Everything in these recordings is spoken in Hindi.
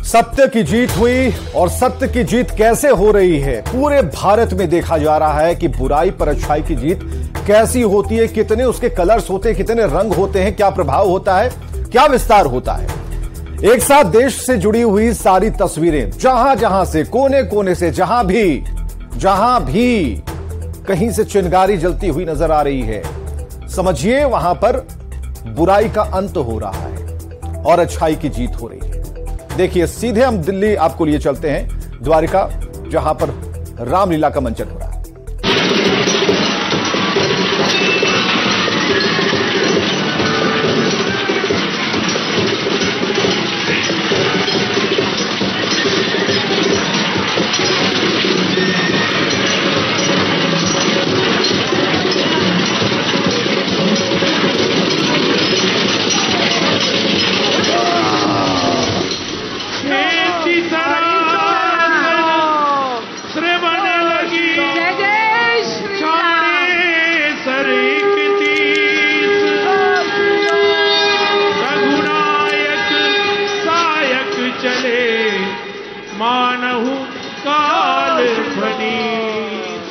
सत्य की जीत हुई और सत्य की जीत कैसे हो रही है पूरे भारत में देखा जा रहा है कि बुराई पर अच्छाई की जीत कैसी होती है, कितने उसके कलर्स होते हैं, कितने रंग होते हैं, क्या प्रभाव होता है, क्या विस्तार होता है। एक साथ देश से जुड़ी हुई सारी तस्वीरें जहां जहां से कोने कोने से जहां भी कहीं से चिंगारी जलती हुई नजर आ रही है, समझिए वहां पर बुराई का अंत हो रहा है और अच्छाई की जीत हो रही है। देखिए सीधे हम दिल्ली आपको लिए चलते हैं, द्वारिका, जहां पर रामलीला का मंचन हो रहा है।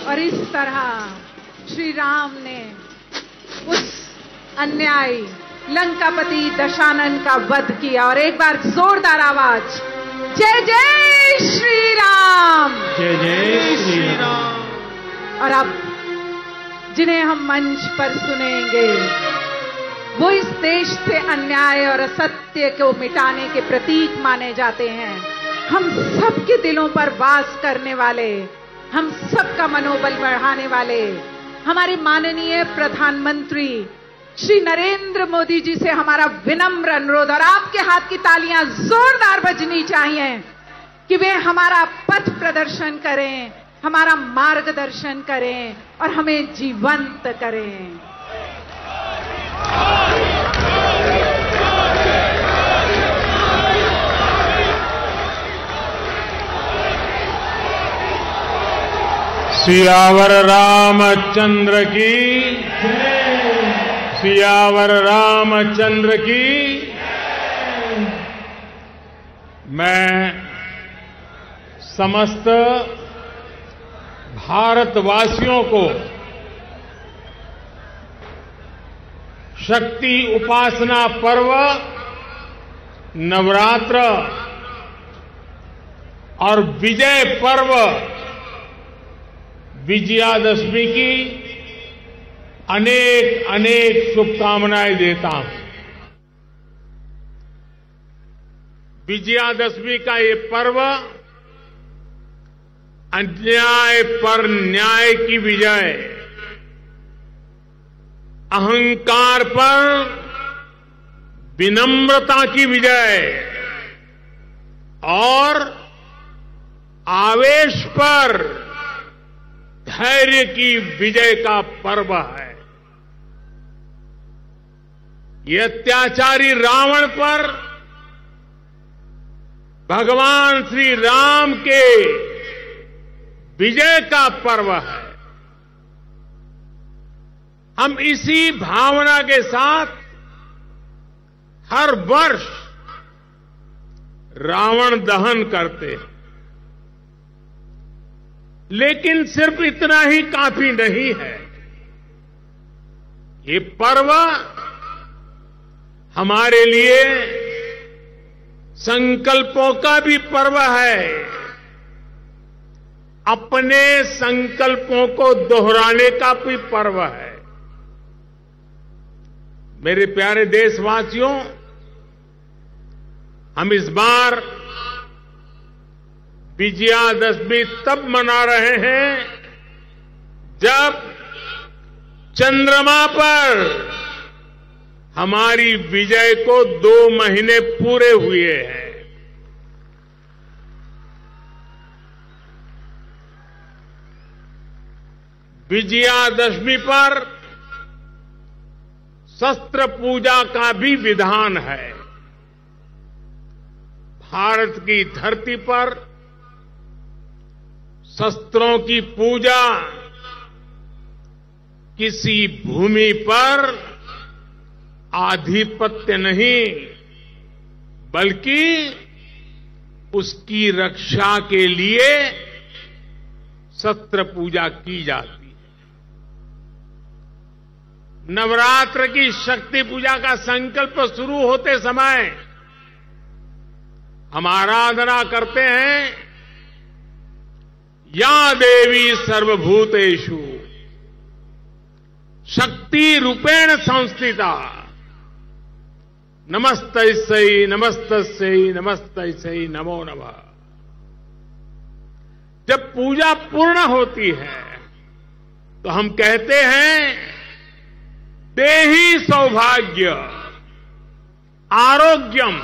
और इस तरह श्री राम ने उस अन्यायी लंकापति दशानन का वध किया। और एक बार जोरदार आवाज, जय जय श्री राम, जय जय श्री राम। और अब जिन्हें हम मंच पर सुनेंगे वो इस देश से अन्याय और असत्य को मिटाने के प्रतीक माने जाते हैं। हम सबके दिलों पर वास करने वाले, हम सबका मनोबल बढ़ाने वाले हमारे माननीय प्रधानमंत्री श्री नरेंद्र मोदी जी से हमारा विनम्र अनुरोध, और आपके हाथ की तालियां जोरदार बजनी चाहिए कि वे हमारा पथ प्रदर्शन करें, हमारा मार्गदर्शन करें और हमें जीवंत करें। सियावर रामचंद्र की, सियावर रामचंद्र की। मैं समस्त भारतवासियों को शक्ति उपासना पर्व नवरात्र और विजय पर्व विजयादशमी की अनेक अनेक शुभकामनाएं देता हूं। विजयादशमी का ये पर्व अन्याय पर न्याय की विजय, अहंकार पर विनम्रता की विजय और आवेश पर धैर्य की विजय का पर्व है। ये अत्याचारी रावण पर भगवान श्री राम के विजय का पर्व है। हम इसी भावना के साथ हर वर्ष रावण दहन करते हैं, लेकिन सिर्फ इतना ही काफी नहीं है। ये पर्व हमारे लिए संकल्पों का भी पर्व है, अपने संकल्पों को दोहराने का भी पर्व है। मेरे प्यारे देशवासियों, हम इस बार विजयादशमी तब मना रहे हैं जब चंद्रमा पर हमारी विजय को 2 महीने पूरे हुए हैं। विजयादशमी पर शस्त्र पूजा का भी विधान है। भारत की धरती पर शस्त्रों की पूजा किसी भूमि पर आधिपत्य नहीं, बल्कि उसकी रक्षा के लिए शस्त्र पूजा की जाती है। नवरात्र की शक्ति पूजा का संकल्प शुरू होते समय हम आराधना करते हैं, या देवी सर्वभूतेषु शक्ति रूपेण संस्थिता नमस्तस्यै नमस्तस्यै नमस्तस्यै नमो नमः। जब पूजा पूर्ण होती है तो हम कहते हैं, देहि सौभाग्य आरोग्यम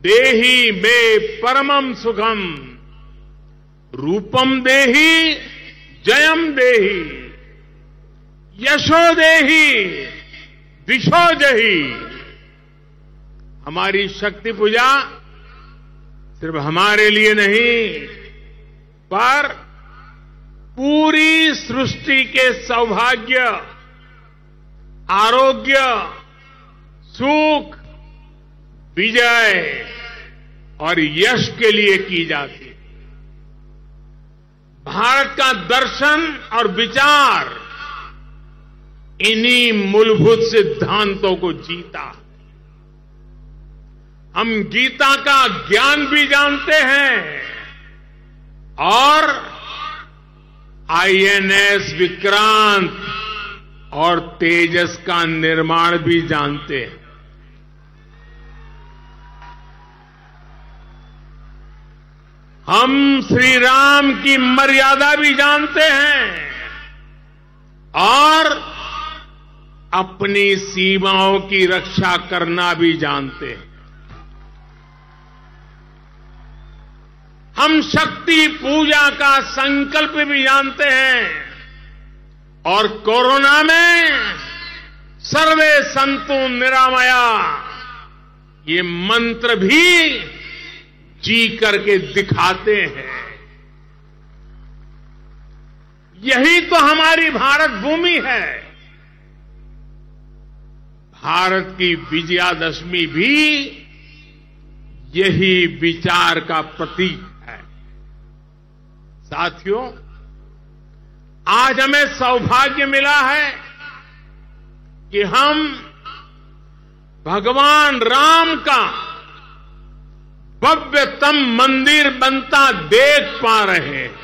देहि मे परमम सुखम रूपम देहि जयम देहि यशो देहि दिशो जहि। हमारी शक्ति पूजा सिर्फ हमारे लिए नहीं, पर पूरी सृष्टि के सौभाग्य, आरोग्य, सुख, विजय और यश के लिए की जाती है। भारत का दर्शन और विचार इन्हीं मूलभूत सिद्धांतों को जीता। हम गीता का ज्ञान भी जानते हैं और आईएनएस विक्रांत और तेजस का निर्माण भी जानते हैं। हम श्री राम की मर्यादा भी जानते हैं और अपनी सीमाओं की रक्षा करना भी जानते हैं। हम शक्ति पूजा का संकल्प भी जानते हैं और कोरोना में सर्वे संतु निरामया ये मंत्र भी जी करके दिखाते हैं। यही तो हमारी भारत भूमि है। भारत की विजयादशमी भी यही विचार का प्रतीक है। साथियों, आज हमें सौभाग्य मिला है कि हम भगवान राम का भव्यतम मंदिर बनता देख पा रहे हैं।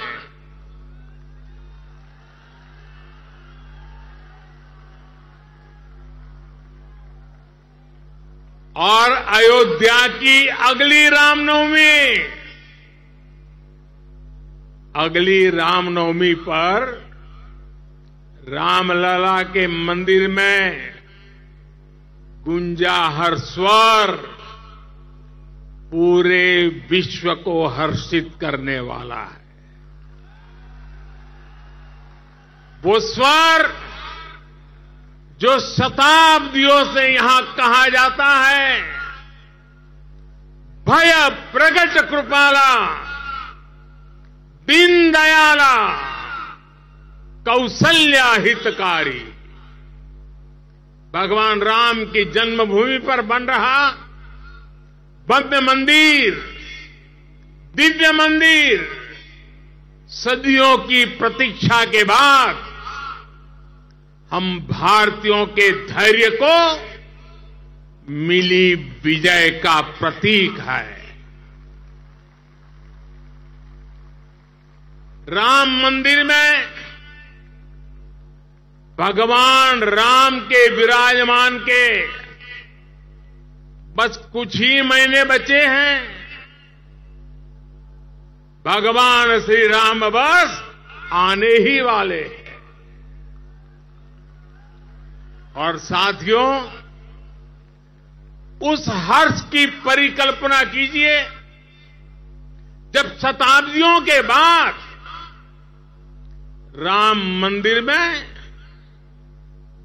और अयोध्या की अगली रामनवमी पर रामलला के मंदिर में गुंजा हर स्वर पूरे विश्व को हर्षित करने वाला है। वो स्वर जो शताब्दियों से यहां कहा जाता है, भय प्रगट कृपाला दीन दयाला कौशल्या हितकारी। भगवान राम की जन्मभूमि पर बन रहा भव्य मंदिर, दिव्य मंदिर, सदियों की प्रतीक्षा के बाद हम भारतीयों के धैर्य को मिली विजय का प्रतीक है। राम मंदिर में भगवान राम के विराजमान के बस कुछ ही महीने बचे हैं। भगवान श्री राम बस आने ही वाले हैं। और साथियों, उस हर्ष की परिकल्पना कीजिए जब शताब्दियों के बाद राम मंदिर में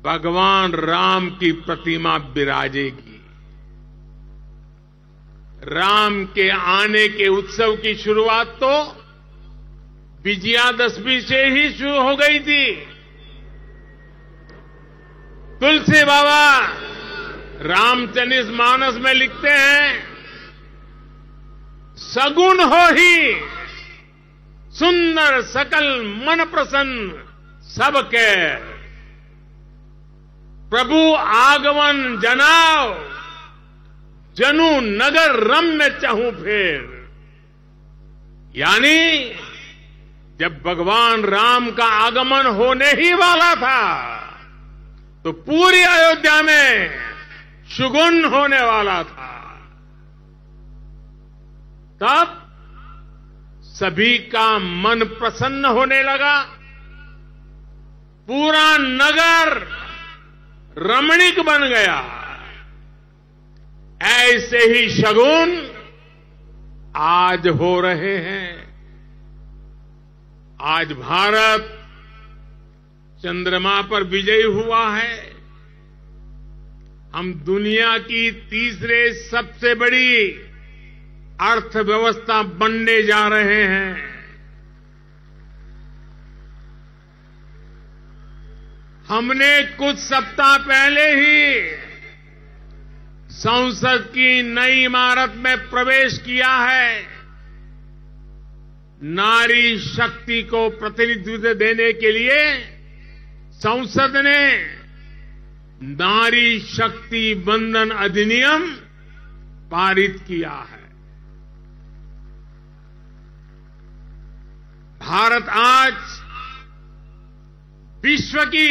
भगवान राम की प्रतिमा विराजेगी। राम के आने के उत्सव की शुरुआत तो विजयादशमी से ही शुरू हो गई थी। तुलसी बाबा रामचरितमानस में लिखते हैं, सगुन हो ही सुंदर सकल मन प्रसन्न सबके। प्रभु आगमन जनाओ जनु नगर रम्य चाहूं फिर। यानी जब भगवान राम का आगमन होने ही वाला था तो पूरी अयोध्या में शगुन होने वाला था। तब सभी का मन प्रसन्न होने लगा, पूरा नगर रमणीक बन गया। ऐसे ही शगुन आज हो रहे हैं। आज भारत चंद्रमा पर विजयी हुआ है। हम दुनिया की तीसरे सबसे बड़ी अर्थव्यवस्था बनने जा रहे हैं। हमने कुछ सप्ताह पहले ही संसद की नई इमारत में प्रवेश किया है। नारी शक्ति को प्रतिनिधित्व देने के लिए संसद ने नारी शक्ति बंधन अधिनियम पारित किया है। भारत आज विश्व की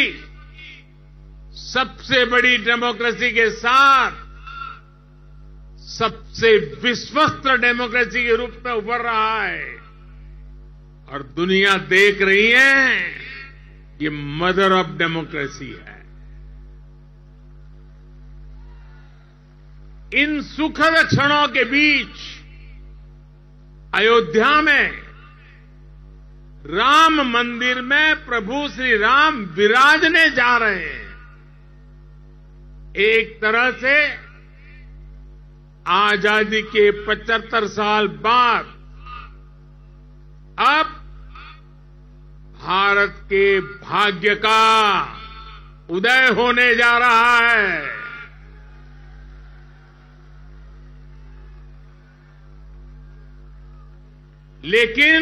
सबसे बड़ी डेमोक्रेसी के साथ सबसे विश्वस्त डेमोक्रेसी के रूप में उभर रहा है और दुनिया देख रही है ये मदर ऑफ डेमोक्रेसी है। इन सुखद क्षणों के बीच अयोध्या में राम मंदिर में प्रभु श्री राम विराजने जा रहे हैं। एक तरह से आजादी के 75 साल बाद अब भारत के भाग्य का उदय होने जा रहा है। लेकिन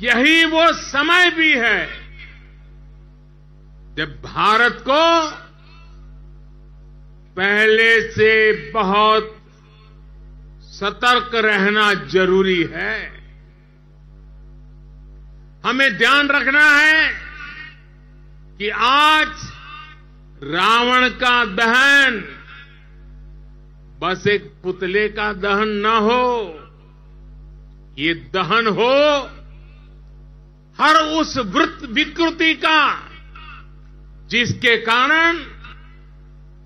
यही वो समय भी है जब भारत को पहले से बहुत सतर्क रहना जरूरी है। हमें ध्यान रखना है कि आज रावण का दहन बस एक पुतले का दहन न हो, ये दहन हो हर उस विकृति का जिसके कारण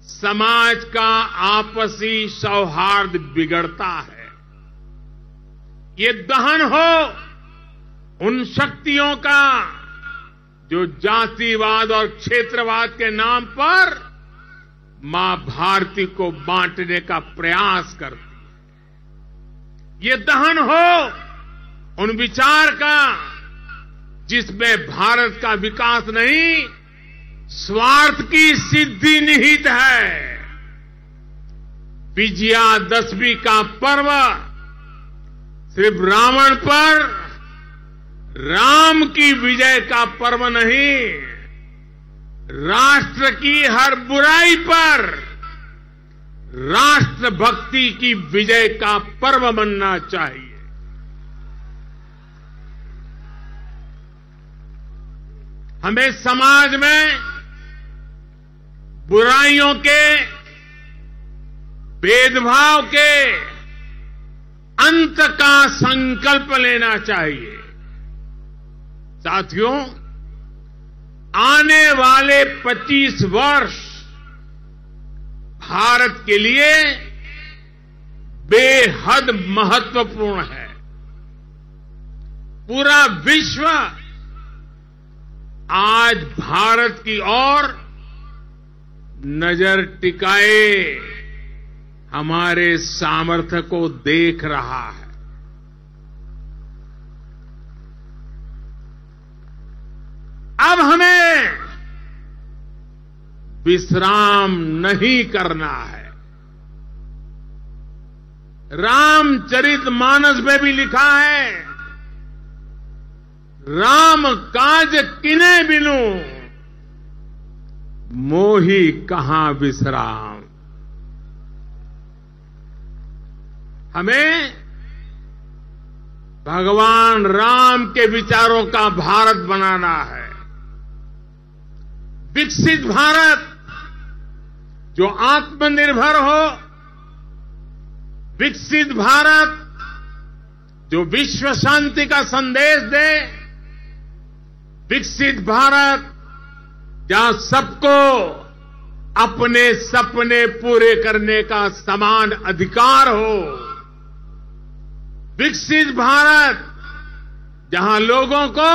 समाज का आपसी सौहार्द बिगड़ता है। ये दहन हो उन शक्तियों का जो जातिवाद और क्षेत्रवाद के नाम पर मां भारती को बांटने का प्रयास करती है। ये दहन हो उन विचार का जिसमें भारत का विकास नहीं स्वार्थ की सिद्धि निहित है। विजयादशमी का पर्व सिर्फ रावण पर राम की विजय का पर्व नहीं, राष्ट्र की हर बुराई पर राष्ट्रभक्ति की विजय का पर्व बनना चाहिए। हमें समाज में बुराइयों के, भेदभाव के अंत का संकल्प लेना चाहिए। साथियों, आने वाले 25 वर्ष भारत के लिए बेहद महत्वपूर्ण है। पूरा विश्व आज भारत की ओर नजर टिकाए हमारे सामर्थ्य को देख रहा है। अब हमें विश्राम नहीं करना है। रामचरितमानस में भी लिखा है, राम काज किने बिनु मोही कहां विश्राम। हमें भगवान राम के विचारों का भारत बनाना है। विकसित भारत जो आत्मनिर्भर हो, विकसित भारत जो विश्व शांति का संदेश दे, विकसित भारत जहां सबको अपने सपने पूरे करने का समान अधिकार हो, विकसित भारत जहां लोगों को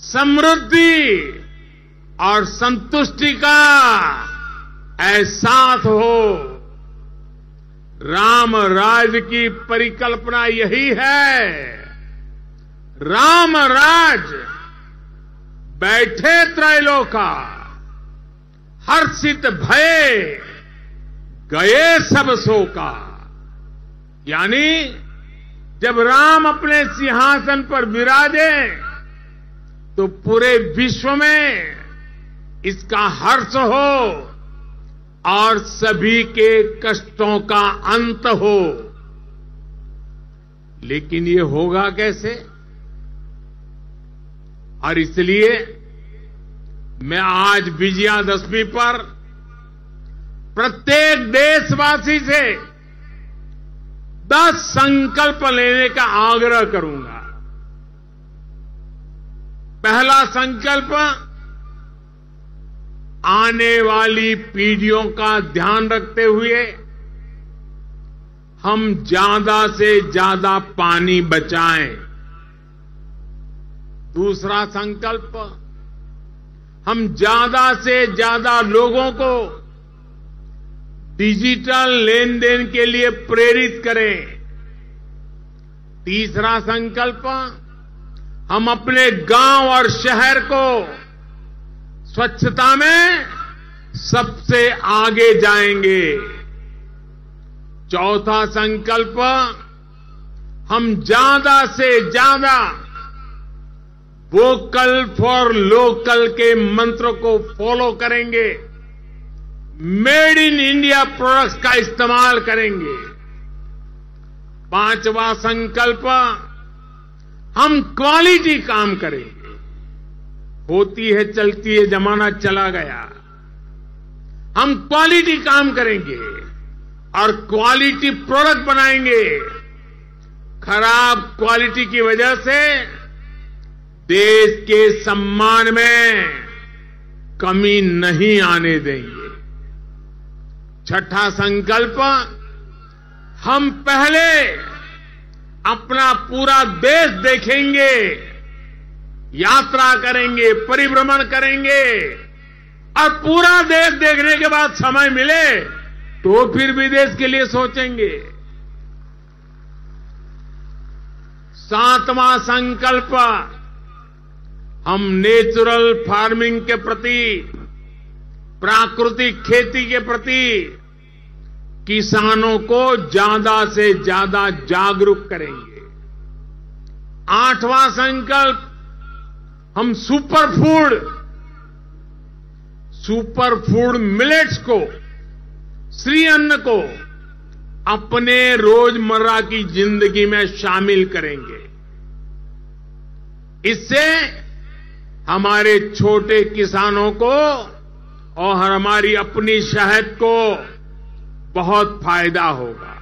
समृद्धि और संतुष्टि का एहसास हो। राम राज की परिकल्पना यही है। राम राज बैठे त्रैलोका, हर्षित भये गए सब शोका। यानी जब राम अपने सिंहासन पर विराजे तो पूरे विश्व में इसका हर्ष हो और सभी के कष्टों का अंत हो। लेकिन ये होगा कैसे? और इसलिए मैं आज विजयादशमी पर प्रत्येक देशवासी से 10 संकल्प लेने का आग्रह करूंगा। पहला संकल्प, आने वाली पीढ़ियों का ध्यान रखते हुए हम ज्यादा से ज्यादा पानी बचाएं। दूसरा संकल्प, हम ज्यादा से ज्यादा लोगों को डिजिटल लेन देन के लिए प्रेरित करें। तीसरा संकल्प, हम अपने गांव और शहर को स्वच्छता में सबसे आगे जाएंगे। चौथा संकल्प, हम ज्यादा से ज्यादा वोकल फॉर लोकल के मंत्र को फॉलो करेंगे। मेड इन इंडिया प्रोडक्ट्स का इस्तेमाल करेंगे। पांचवा संकल्प, हम क्वालिटी काम करेंगे। होती है चलती है, जमाना चला गया। हम क्वालिटी काम करेंगे और क्वालिटी प्रोडक्ट बनाएंगे। खराब क्वालिटी की वजह से देश के सम्मान में कमी नहीं आने देंगे। छठा संकल्प, हम पहले अपना पूरा देश देखेंगे, यात्रा करेंगे, परिभ्रमण करेंगे और पूरा देश देखने के बाद समय मिले तो फिर विदेश के लिए सोचेंगे। सातवां संकल्प, हम नेचुरल फार्मिंग के प्रति, प्राकृतिक खेती के प्रति किसानों को ज्यादा से ज्यादा जागरूक करेंगे। आठवां संकल्प, हम सुपर फूड मिलेट्स को, श्री अन्न को अपने रोजमर्रा की जिंदगी में शामिल करेंगे। इससे हमारे छोटे किसानों को और हमारी अपनी शहद को बहुत फायदा होगा।